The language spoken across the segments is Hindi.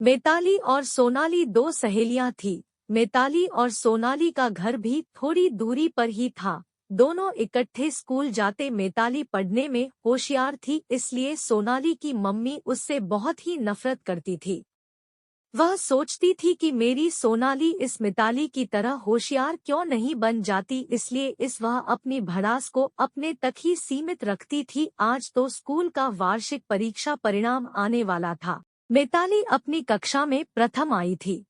मिताली और सोनाली दो सहेलियां थीं। मिताली और सोनाली का घर भी थोड़ी दूरी पर ही था। दोनों इकट्ठे स्कूल जाते। मिताली पढ़ने में होशियार थी, इसलिए सोनाली की मम्मी उससे बहुत ही नफरत करती थी। वह सोचती थी कि मेरी सोनाली इस मिताली की तरह होशियार क्यों नहीं बन जाती, इसलिए वह अपनी भड़ास को अपने तक ही सीमित रखती थी। आज तो स्कूल का वार्षिक परीक्षा परिणाम आने वाला था। मिताली अपनी कक्षा में प्रथम आई थी।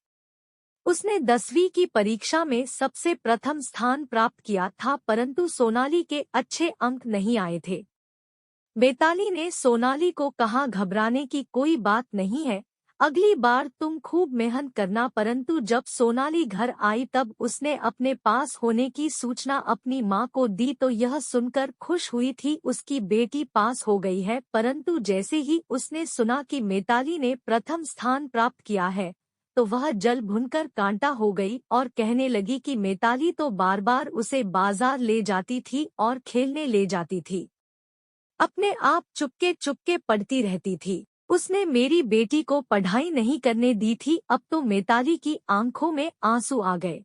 उसने 10वीं की परीक्षा में सबसे प्रथम स्थान प्राप्त किया था, परंतु सोनाली के अच्छे अंक नहीं आए थे। मिताली ने सोनाली को कहा, घबराने की कोई बात नहीं है, अगली बार तुम खूब मेहनत करना। परंतु जब सोनाली घर आई तब उसने अपने पास होने की सूचना अपनी मां को दी, तो यह सुनकर खुश हुई थी उसकी बेटी पास हो गई है। परंतु जैसे ही उसने सुना कि मिताली ने प्रथम स्थान प्राप्त किया है, तो वह जल भुनकर कांटा हो गई और कहने लगी कि मिताली तो बार बार उसे बाजार ले जाती थी और खेलने ले जाती थी, अपने आप चुपके चुपके पढ़ती रहती थी। उसने मेरी बेटी को पढ़ाई नहीं करने दी थी। अब तो मिताली की आंखों में आंसू आ गए।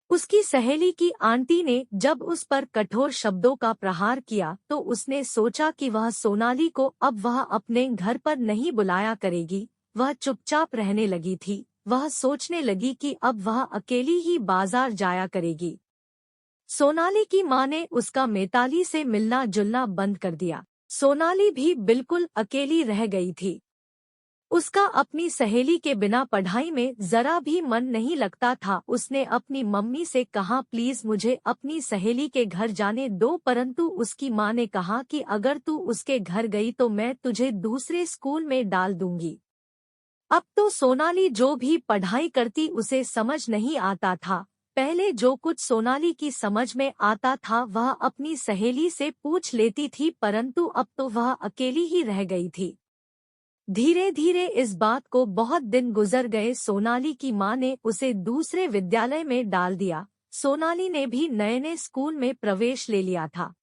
उसकी सहेली की आंटी ने जब उस पर कठोर शब्दों का प्रहार किया, तो उसने सोचा कि वह सोनाली को अब वह अपने घर पर नहीं बुलाया करेगी। वह चुपचाप रहने लगी थी। वह सोचने लगी कि अब वह अकेली ही बाजार जाया करेगी। सोनाली की मां ने उसका मिताली से मिलना जुलना बंद कर दिया। सोनाली भी बिल्कुल अकेली रह गई थी। उसका अपनी सहेली के बिना पढ़ाई में जरा भी मन नहीं लगता था। उसने अपनी मम्मी से कहा, प्लीज मुझे अपनी सहेली के घर जाने दो, परंतु उसकी मां ने कहा कि अगर तू उसके घर गई तो मैं तुझे दूसरे स्कूल में डाल दूंगी। अब तो सोनाली जो भी पढ़ाई करती उसे समझ नहीं आता था। पहले जो कुछ सोनाली की समझ में आता था वह अपनी सहेली से पूछ लेती थी, परंतु अब तो वह अकेली ही रह गई थी। धीरे धीरे इस बात को बहुत दिन गुजर गए। सोनाली की मां ने उसे दूसरे विद्यालय में डाल दिया। सोनाली ने भी नए नए स्कूल में प्रवेश ले लिया था।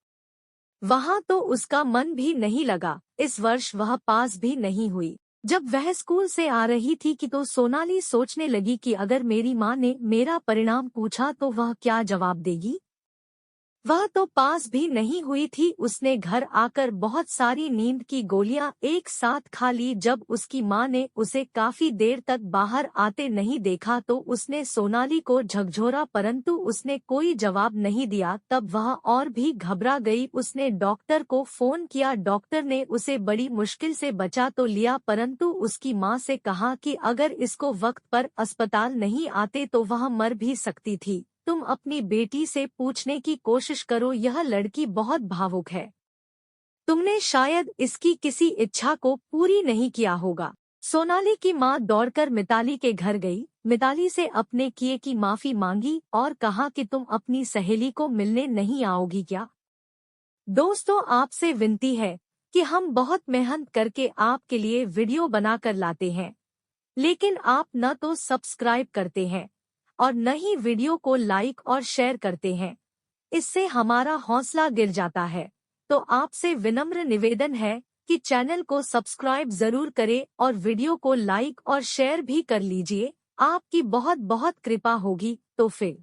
वहां तो उसका मन भी नहीं लगा। इस वर्ष वह पास भी नहीं हुई। जब वह स्कूल से आ रही थी कि तो सोनाली सोचने लगी कि अगर मेरी मां ने मेरा परिणाम पूछा तो वह क्या जवाब देगी। वह तो पास भी नहीं हुई थी। उसने घर आकर बहुत सारी नींद की गोलियां एक साथ खा ली। जब उसकी मां ने उसे काफी देर तक बाहर आते नहीं देखा तो उसने सोनाली को झकझोरा, परंतु उसने कोई जवाब नहीं दिया। तब वह और भी घबरा गई। उसने डॉक्टर को फोन किया। डॉक्टर ने उसे बड़ी मुश्किल से बचा तो लिया, परंतु उसकी मां से कहा कि अगर इसको वक्त पर अस्पताल नहीं आते तो वह मर भी सकती थी। तुम अपनी बेटी से पूछने की कोशिश करो, यह लड़की बहुत भावुक है। तुमने शायद इसकी किसी इच्छा को पूरी नहीं किया होगा। सोनाली की मां दौड़कर मिताली के घर गई। मिताली से अपने किए की माफी मांगी और कहा कि तुम अपनी सहेली को मिलने नहीं आओगी क्या। दोस्तों, आपसे विनती है कि हम बहुत मेहनत करके आपके लिए वीडियो बनाकर लाते हैं, लेकिन आप न तो सब्सक्राइब करते हैं और न ही वीडियो को लाइक और शेयर करते हैं। इससे हमारा हौसला गिर जाता है। तो आपसे विनम्र निवेदन है कि चैनल को सब्सक्राइब जरूर करें और वीडियो को लाइक और शेयर भी कर लीजिए। आपकी बहुत बहुत कृपा होगी। तो फिर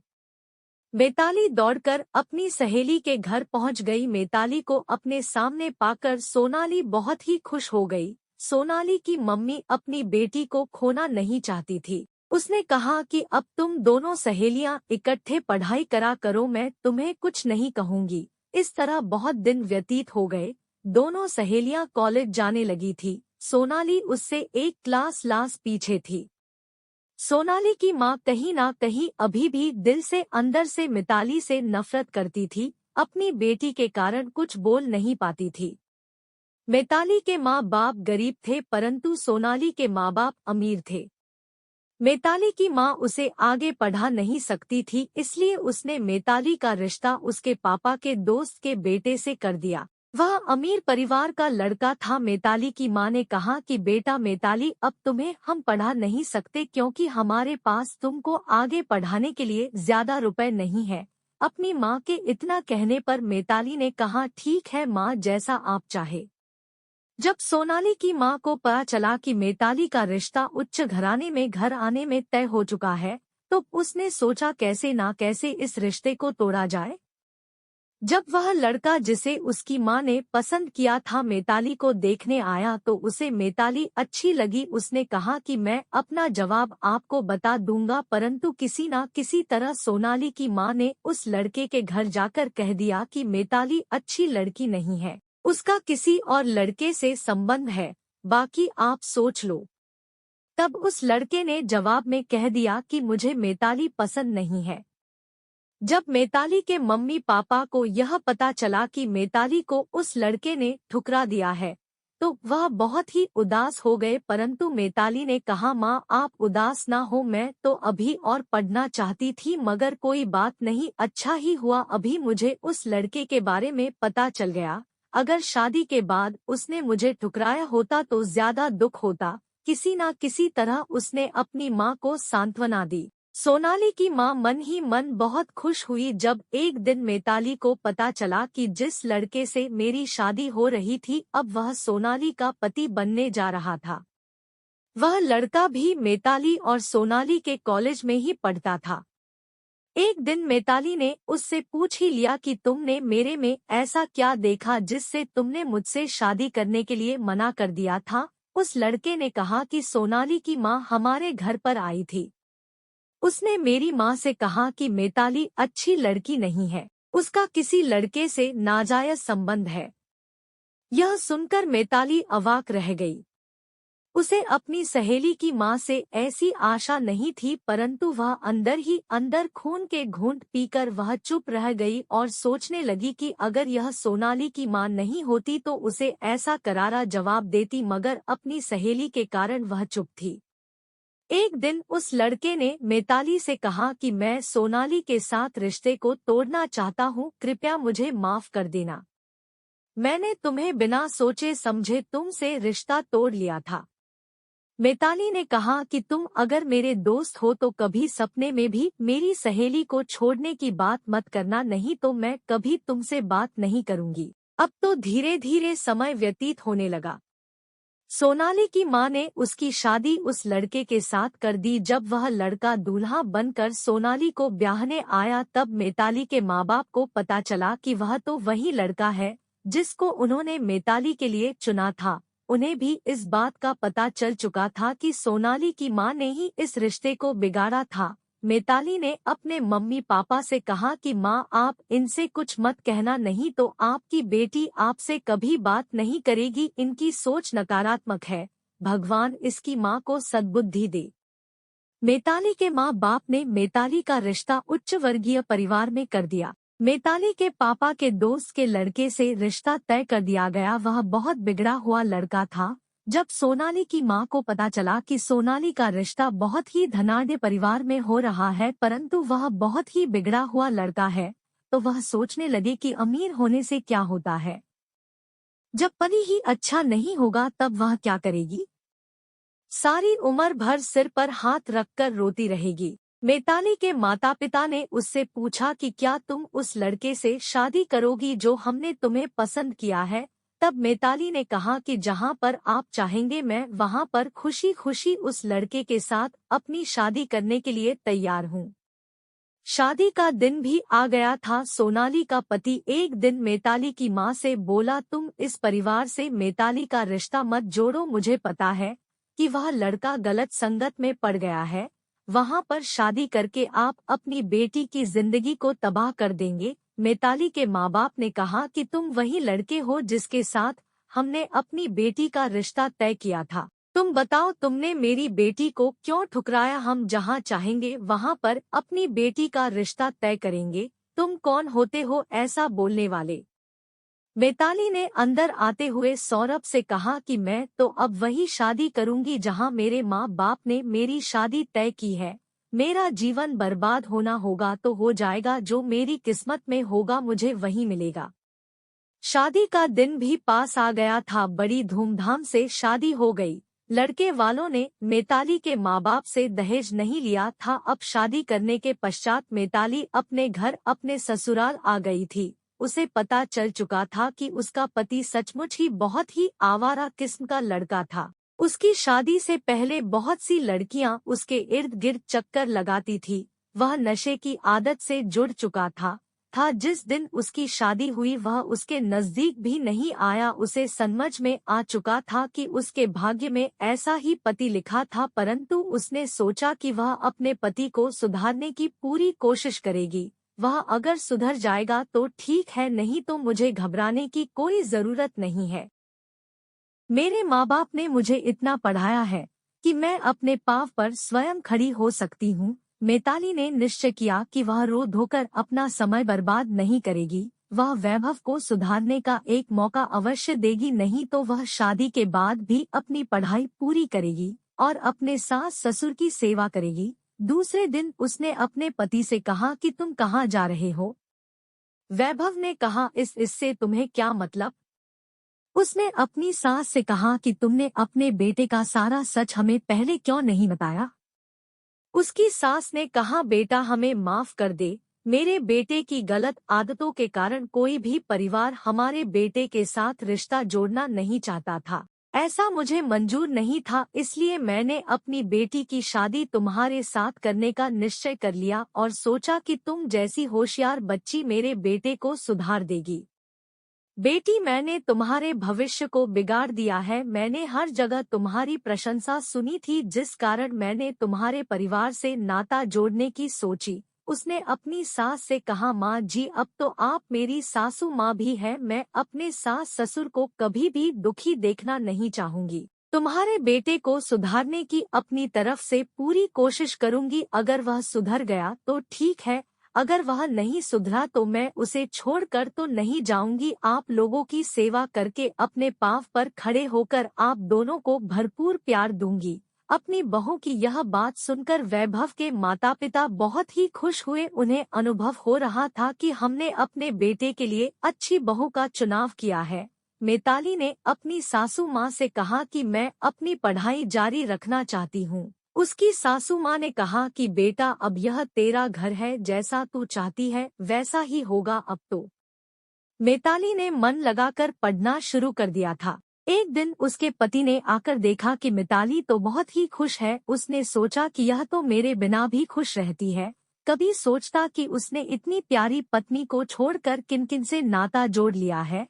मिताली दौड़कर अपनी सहेली के घर पहुंच गई। मिताली को अपने सामने पाकर सोनाली बहुत ही खुश हो गई। सोनाली की मम्मी अपनी बेटी को खोना नहीं चाहती थी। उसने कहा कि अब तुम दोनों सहेलियां इकट्ठे पढ़ाई करा करो, मैं तुम्हें कुछ नहीं कहूंगी। इस तरह बहुत दिन व्यतीत हो गए। दोनों सहेलियां कॉलेज जाने लगी थी। सोनाली उससे एक क्लास पीछे थी। सोनाली की मां कहीं ना कहीं अभी भी दिल से अंदर से मिताली से नफरत करती थी। अपनी बेटी के कारण कुछ बोल नहीं पाती थी। मिताली के माँ बाप गरीब थे, परंतु सोनाली के माँ बाप अमीर थे। मिताली की माँ उसे आगे पढ़ा नहीं सकती थी, इसलिए उसने मिताली का रिश्ता उसके पापा के दोस्त के बेटे से कर दिया। वह अमीर परिवार का लड़का था। मिताली की माँ ने कहा कि बेटा मिताली, अब तुम्हें हम पढ़ा नहीं सकते क्योंकि हमारे पास तुमको आगे पढ़ाने के लिए ज्यादा रुपए नहीं है। अपनी माँ के इतना कहने पर मिताली ने कहा, ठीक है माँ, जैसा आप चाहे। जब सोनाली की मां को पता चला कि मिताली का रिश्ता उच्च घराने में घर आने में तय हो चुका है, तो उसने सोचा कैसे ना कैसे इस रिश्ते को तोड़ा जाए। जब वह लड़का जिसे उसकी मां ने पसंद किया था मिताली को देखने आया तो उसे मिताली अच्छी लगी। उसने कहा कि मैं अपना जवाब आपको बता दूंगा, परंतु किसी न किसी तरह सोनाली की मां ने उस लड़के के घर जाकर कह दिया कि मिताली अच्छी लड़की नहीं है, उसका किसी और लड़के से संबंध है, बाकी आप सोच लो। तब उस लड़के ने जवाब में कह दिया कि मुझे मिताली पसंद नहीं है। जब मिताली के मम्मी पापा को यह पता चला कि मिताली को उस लड़के ने ठुकरा दिया है, तो वह बहुत ही उदास हो गए, परंतु मिताली ने कहा माँ आप उदास ना हो, मैं तो अभी और पढ़ना चाहती थी, मगर कोई बात नहीं, अच्छा ही हुआ अभी मुझे उस लड़के के बारे में पता चल गया। अगर शादी के बाद उसने मुझे ठुकराया होता तो ज्यादा दुख होता। किसी न किसी तरह उसने अपनी माँ को सांत्वना दी। सोनाली की मां मन ही मन बहुत खुश हुई जब एक दिन मिताली को पता चला कि जिस लड़के से मेरी शादी हो रही थी अब वह सोनाली का पति बनने जा रहा था। वह लड़का भी मिताली और सोनाली के कॉलेज में ही पढ़ता था। एक दिन मिताली ने उससे पूछ ही लिया कि तुमने मेरे में ऐसा क्या देखा जिससे तुमने मुझसे शादी करने के लिए मना कर दिया था। उस लड़के ने कहा कि सोनाली की मां हमारे घर पर आई थी, उसने मेरी माँ से कहा कि मिताली अच्छी लड़की नहीं है, उसका किसी लड़के से नाजायज संबंध है। यह सुनकर मिताली अवाक रह गई। उसे अपनी सहेली की माँ से ऐसी आशा नहीं थी, परंतु वह अंदर ही अंदर खून के घूंट पीकर वह चुप रह गई और सोचने लगी कि अगर यह सोनाली की माँ नहीं होती तो उसे ऐसा करारा जवाब देती, मगर अपनी सहेली के कारण वह चुप थी। एक दिन उस लड़के ने मिताली से कहा कि मैं सोनाली के साथ रिश्ते को तोड़ना चाहता हूँ, कृपया मुझे माफ कर देना। मैंने तुम्हें बिना सोचे समझे तुमसे रिश्ता तोड़ लिया था। मिताली ने कहा कि तुम अगर मेरे दोस्त हो तो कभी सपने में भी मेरी सहेली को छोड़ने की बात मत करना, नहीं तो मैं कभी तुमसे बात नहीं करूंगी। अब तो धीरे धीरे समय व्यतीत होने लगा। सोनाली की मां ने उसकी शादी उस लड़के के साथ कर दी। जब वह लड़का दूल्हा बनकर सोनाली को ब्याहने आया तब मिताली के माँ बाप को पता चला कि वह तो वही लड़का है जिसको उन्होंने मिताली के लिए चुना था। उन्हें भी इस बात का पता चल चुका था कि सोनाली की मां ने ही इस रिश्ते को बिगाड़ा था। मिताली ने अपने मम्मी पापा से कहा कि माँ आप इनसे कुछ मत कहना, नहीं तो आपकी बेटी आपसे कभी बात नहीं करेगी, इनकी सोच नकारात्मक है, भगवान इसकी माँ को सद्बुद्धि दे। मिताली के माँ बाप ने मिताली का रिश्ता उच्च वर्गीय परिवार में कर दिया। मिताली के पापा के दोस्त के लड़के से रिश्ता तय कर दिया गया। वह बहुत बिगड़ा हुआ लड़का था। जब सोनाली की मां को पता चला कि सोनाली का रिश्ता बहुत ही धनाढ्य परिवार में हो रहा है, परंतु वह बहुत ही बिगड़ा हुआ लड़का है, तो वह सोचने लगी कि अमीर होने से क्या होता है, जब पति ही अच्छा नहीं होगा तब वह क्या करेगी, सारी उम्र भर सिर पर हाथ रखकर रोती रहेगी। मिताली के माता पिता ने उससे पूछा कि क्या तुम उस लड़के से शादी करोगी जो हमने तुम्हें पसंद किया है। तब मिताली ने कहा कि जहां पर आप चाहेंगे मैं वहां पर खुशी खुशी उस लड़के के साथ अपनी शादी करने के लिए तैयार हूं। शादी का दिन भी आ गया था। सोनाली का पति एक दिन मिताली की मां से बोला, तुम इस परिवार से मिताली का रिश्ता मत जोड़ो, मुझे पता है कि वह लड़का गलत संगत में पड़ गया है, वहां पर शादी करके आप अपनी बेटी की जिंदगी को तबाह कर देंगे। मिताली के माँ बाप ने कहा कि तुम वही लड़के हो जिसके साथ हमने अपनी बेटी का रिश्ता तय किया था, तुम बताओ तुमने मेरी बेटी को क्यों ठुकराया, हम जहां चाहेंगे वहां पर अपनी बेटी का रिश्ता तय करेंगे, तुम कौन होते हो ऐसा बोलने वाले। मिताली ने अंदर आते हुए सौरभ से कहा कि मैं तो अब वही शादी करूंगी जहां मेरे माँ बाप ने मेरी शादी तय की है, मेरा जीवन बर्बाद होना होगा तो हो जाएगा, जो मेरी किस्मत में होगा मुझे वही मिलेगा। शादी का दिन भी पास आ गया था। बड़ी धूमधाम से शादी हो गई। लड़के वालों ने मिताली के माँ बाप से दहेज नहीं लिया था। अब शादी करने के पश्चात मिताली अपने घर अपने ससुराल आ गई थी। उसे पता चल चुका था कि उसका पति सचमुच ही बहुत ही आवारा किस्म का लड़का था। उसकी शादी से पहले बहुत सी लड़कियां उसके इर्द गिर्द चक्कर लगाती थी। वह नशे की आदत से जुड़ चुका था जिस दिन उसकी शादी हुई वह उसके नजदीक भी नहीं आया। उसे समझ में आ चुका था कि उसके भाग्य में ऐसा ही पति लिखा था, परंतु उसने सोचा कि वह अपने पति को सुधारने की पूरी कोशिश करेगी। वह अगर सुधर जाएगा तो ठीक है, नहीं तो मुझे घबराने की कोई जरूरत नहीं है। मेरे माँ बाप ने मुझे इतना पढ़ाया है कि मैं अपने पाँव पर स्वयं खड़ी हो सकती हूँ। मिताली ने निश्चय किया कि वह रो धोकर अपना समय बर्बाद नहीं करेगी। वह वैभव को सुधारने का एक मौका अवश्य देगी, नहीं तो वह शादी के बाद भी अपनी पढ़ाई पूरी करेगी और अपने सास ससुर की सेवा करेगी। दूसरे दिन उसने अपने पति से कहा कि तुम कहाँ जा रहे हो? वैभव ने कहा, इससे तुम्हें क्या मतलब? उसने अपनी सास से कहा कि तुमने अपने बेटे का सारा सच हमें पहले क्यों नहीं बताया? उसकी सास ने कहा, बेटा हमें माफ कर दे, मेरे बेटे की गलत आदतों के कारण कोई भी परिवार हमारे बेटे के साथ रिश्ता जोड़ना नहीं चाहता था। ऐसा मुझे मंजूर नहीं था, इसलिए मैंने अपनी बेटी की शादी तुम्हारे साथ करने का निश्चय कर लिया और सोचा कि तुम जैसी होशियार बच्ची मेरे बेटे को सुधार देगी। बेटी, मैंने तुम्हारे भविष्य को बिगाड़ दिया है। मैंने हर जगह तुम्हारी प्रशंसा सुनी थी, जिस कारण मैंने तुम्हारे परिवार से नाता जोड़ने की सोची। उसने अपनी सास से कहा, माँ जी अब तो आप मेरी सासू माँ भी है। मैं अपने सास ससुर को कभी भी दुखी देखना नहीं चाहूंगी। तुम्हारे बेटे को सुधारने की अपनी तरफ से पूरी कोशिश करूंगी। अगर वह सुधर गया तो ठीक है, अगर वह नहीं सुधरा तो मैं उसे छोड़कर तो नहीं जाऊंगी। आप लोगों की सेवा करके अपने पाँव पर खड़े होकर आप दोनों को भरपूर प्यार दूंगी। अपनी बहू की यह बात सुनकर वैभव के माता पिता बहुत ही खुश हुए। उन्हें अनुभव हो रहा था कि हमने अपने बेटे के लिए अच्छी बहू का चुनाव किया है। मिताली ने अपनी सासू माँ से कहा कि मैं अपनी पढ़ाई जारी रखना चाहती हूँ। उसकी सासू माँ ने कहा कि बेटा अब यह तेरा घर है, जैसा तू चाहती है वैसा ही होगा अब तो। मिताली ने मन लगाकर पढ़ना शुरू कर दिया था। एक दिन उसके पति ने आकर देखा कि मिताली तो बहुत ही खुश है। उसने सोचा कि यह तो मेरे बिना भी खुश रहती है। कभी सोचता कि उसने इतनी प्यारी पत्नी को छोड़कर किन किन से नाता जोड़ लिया है।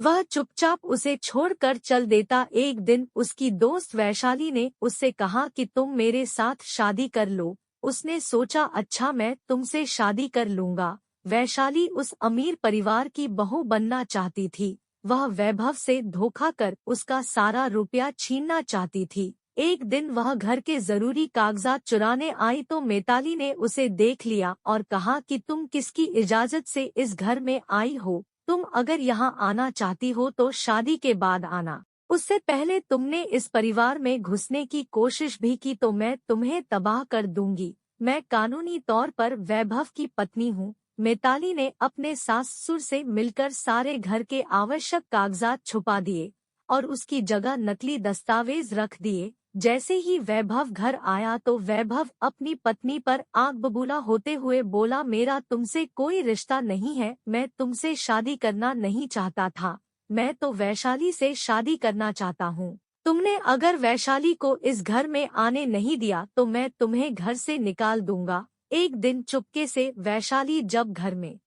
वह चुपचाप उसे छोड़कर चल देता। एक दिन उसकी दोस्त वैशाली ने उससे कहा कि तुम मेरे साथ शादी कर लो। उसने सोचा, अच्छा मैं तुमसे शादी कर लूंगा। वैशाली उस अमीर परिवार की बहू बनना चाहती थी। वह वैभव से धोखा कर उसका सारा रुपया छीनना चाहती थी। एक दिन वह घर के जरूरी कागजात चुराने आई तो मिताली ने उसे देख लिया और कहा कि तुम किसकी इजाजत से इस घर में आई हो? तुम अगर यहाँ आना चाहती हो तो शादी के बाद आना। उससे पहले तुमने इस परिवार में घुसने की कोशिश भी की तो मैं तुम्हें तबाह कर दूंगी। मैं कानूनी तौर पर वैभव की पत्नी हूँ। मिताली ने अपने सास ससुर से मिलकर सारे घर के आवश्यक कागजात छुपा दिए और उसकी जगह नकली दस्तावेज रख दिए। जैसे ही वैभव घर आया तो वैभव अपनी पत्नी पर आग बबूला होते हुए बोला, मेरा तुमसे कोई रिश्ता नहीं है, मैं तुमसे शादी करना नहीं चाहता था। मैं तो वैशाली से शादी करना चाहता हूँ। तुमने अगर वैशाली को इस घर में आने नहीं दिया तो मैं तुम्हें घर से निकाल दूंगा। एक दिन चुपके से वैशाली जब घर में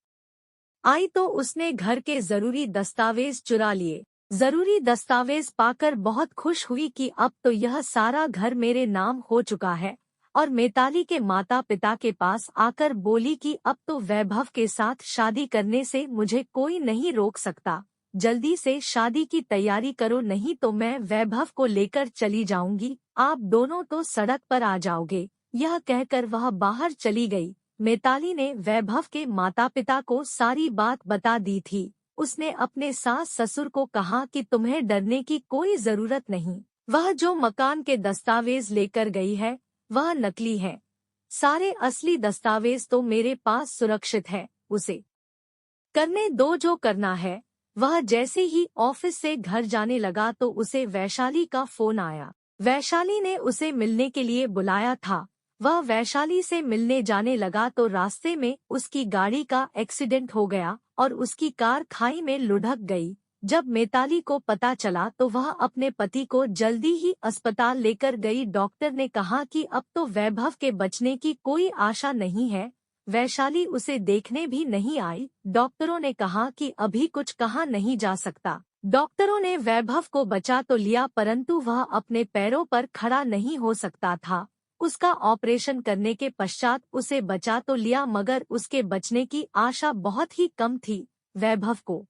आई तो उसने घर के जरूरी दस्तावेज चुरा लिए। जरूरी दस्तावेज पाकर बहुत खुश हुई कि अब तो यह सारा घर मेरे नाम हो चुका है और मिताली के माता पिता के पास आकर बोली कि अब तो वैभव के साथ शादी करने से मुझे कोई नहीं रोक सकता। जल्दी से शादी की तैयारी करो, नहीं तो मैं वैभव को लेकर चली जाऊंगी। आप दोनों तो सड़क पर आ जाओगे। यह कहकर वह बाहर चली गई। मिताली ने वैभव के माता पिता को सारी बात बता दी थी। उसने अपने सास ससुर को कहा कि तुम्हें डरने की कोई जरूरत नहीं। वह जो मकान के दस्तावेज लेकर गई है वह नकली है। सारे असली दस्तावेज तो मेरे पास सुरक्षित है। उसे करने दो जो करना है। वह जैसे ही ऑफिस से घर जाने लगा तो उसे वैशाली का फोन आया। वैशाली ने उसे मिलने के लिए बुलाया था वह वैशाली से मिलने जाने लगा तो रास्ते में उसकी गाड़ी का एक्सीडेंट हो गया और उसकी कार खाई में लुढ़क गई। जब मिताली को पता चला तो वह अपने पति को जल्दी ही अस्पताल लेकर गई। डॉक्टर ने कहा कि अब तो वैभव के बचने की कोई आशा नहीं है। वैशाली उसे देखने भी नहीं आई। डॉक्टरों ने कहा कि अभी कुछ कहा नहीं जा सकता। डॉक्टरों ने वैभव को बचा तो लिया परंतु वह अपने पैरों पर खड़ा नहीं हो सकता था। उसका ऑपरेशन करने के पश्चात उसे बचा तो लिया मगर उसके बचने की आशा बहुत ही कम थी। वैभव को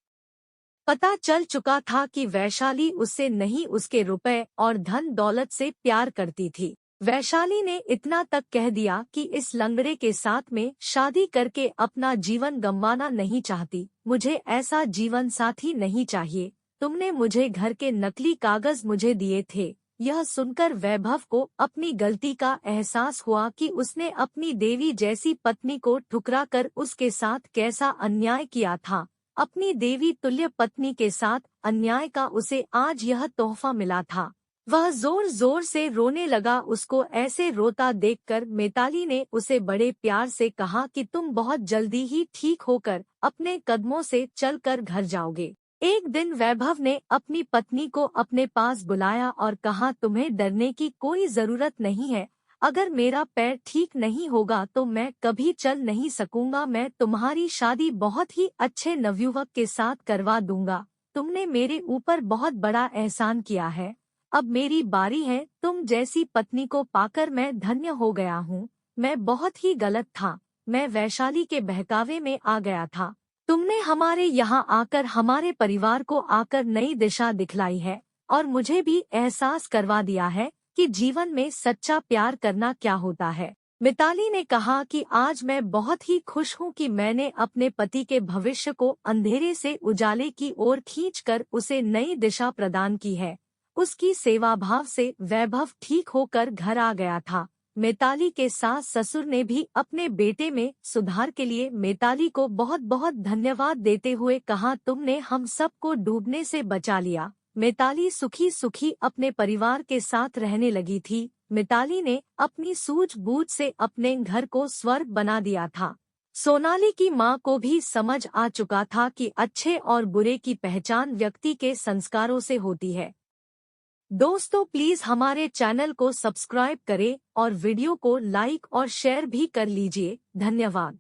पता चल चुका था कि वैशाली उससे नहीं उसके रुपए और धन दौलत से प्यार करती थी। वैशाली ने इतना तक कह दिया कि इस लंगड़े के साथ में शादी करके अपना जीवन गंवाना नहीं चाहती। मुझे ऐसा जीवन साथी नहीं चाहिए। तुमने मुझे घर के नकली कागज मुझे दिए थे। यह सुनकर वैभव को अपनी गलती का एहसास हुआ कि उसने अपनी देवी जैसी पत्नी को ठुकरा कर उसके साथ कैसा अन्याय किया था। अपनी देवी तुल्य पत्नी के साथ अन्याय का उसे आज यह तोहफा मिला था। वह जोर जोर से रोने लगा। उसको ऐसे रोता देखकर मिताली ने उसे बड़े प्यार से कहा कि तुम बहुत जल्दी ही ठीक होकर अपने कदमों से चलकर घर जाओगे। एक दिन वैभव ने अपनी पत्नी को अपने पास बुलाया और कहा, तुम्हें डरने की कोई जरूरत नहीं है। अगर मेरा पैर ठीक नहीं होगा तो मैं कभी चल नहीं सकूंगा। मैं तुम्हारी शादी बहुत ही अच्छे नवयुवक के साथ करवा दूंगा। तुमने मेरे ऊपर बहुत बड़ा एहसान किया है। अब मेरी बारी है। तुम जैसी पत्नी को पाकर मैं धन्य हो गया हूँ। मैं बहुत ही गलत था। मैं वैशाली के बहकावे में आ गया था। तुमने हमारे यहाँ आकर हमारे परिवार को आकर नई दिशा दिखलाई है और मुझे भी एहसास करवा दिया है कि जीवन में सच्चा प्यार करना क्या होता है। मिताली ने कहा कि आज मैं बहुत ही खुश हूँ कि मैंने अपने पति के भविष्य को अंधेरे से उजाले की ओर खींचकर उसे नई दिशा प्रदान की है। उसकी सेवा भाव से वैभव ठीक होकर घर आ गया था। मिताली के सास ससुर ने भी अपने बेटे में सुधार के लिए मिताली को बहुत बहुत धन्यवाद देते हुए कहा, तुमने हम सबको डूबने से बचा लिया। मिताली सुखी सुखी अपने परिवार के साथ रहने लगी थी। मिताली ने अपनी सूझबूझ से अपने घर को स्वर्ग बना दिया था। सोनाली की माँ को भी समझ आ चुका था कि अच्छे और बुरे की पहचान व्यक्ति के संस्कारों से होती है। दोस्तों प्लीज हमारे चैनल को सब्सक्राइब करें और वीडियो को लाइक और शेयर भी कर लीजिए। धन्यवाद।